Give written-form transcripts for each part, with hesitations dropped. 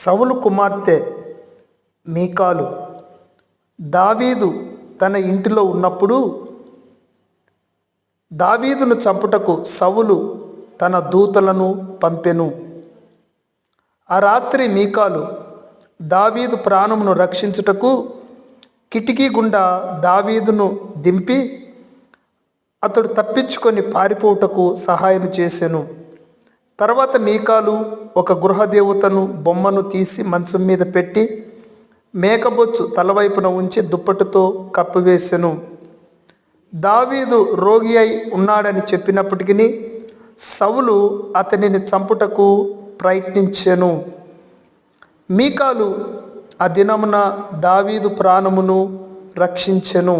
సౌలు కుమార్తె మీకాలు దావీదు తన ఇంటిలో ఉన్నప్పుడు దావీదును చంపుటకు సౌలు తన దూతలను పంపెను. ఆ రాత్రి మీకాలు దావీదు ప్రాణమును రక్షించుటకు కిటికీ గుండా దావీదును దింపి అతడు తప్పించుకొని పారిపోవుటకు సహాయం చేసెను. తర్వాత మీకాలు ఒక గృహదేవతను బొమ్మను తీసి మంచం మీద పెట్టి మేకబొచ్చు తలవైపున ఉంచి దుప్పటితో కప్పివేసెను. దావీదు రోగి అయి ఉన్నాడని చెప్పినప్పటికీ సౌలు అతనిని చంపుటకు ప్రయత్నించెను. మీకాలు ఆ దినమున దావీదు ప్రాణమును రక్షించెను.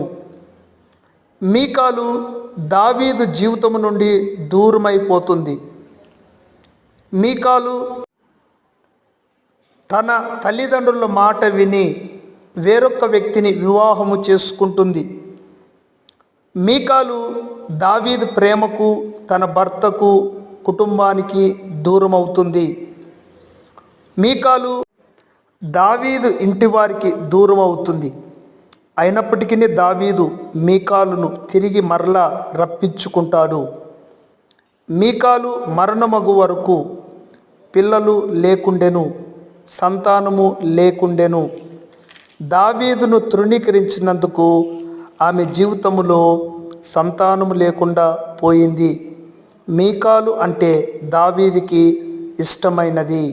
మీకాలు దావీదు జీవితము నుండి దూరమైపోతుంది. మీకాలు తన తల్లిదండ్రుల మాట విని వేరొక వ్యక్తిని వివాహము చేసుకుంటుంది. మీకాలు దావీదు ప్రేమకు, తన భర్తకు, కుటుంబానికి దూరం అవుతుంది. మీకాలు దావీదు ఇంటి వారికి దూరం అవుతుంది. అయినప్పటికీ దావీదు మీకాలును తిరిగి మరలా రప్పించుకుంటాడు. మీకాలు మరణమగు వరకు పిల్లలు లేకుండెను, సంతానము లేకుండెను. దావీదును తృణీకరించినందుకు ఆమె జీవితములో సంతానము లేకుండా పోయింది. మీకాలు అంటే దావీదుకి ఇష్టమైనది.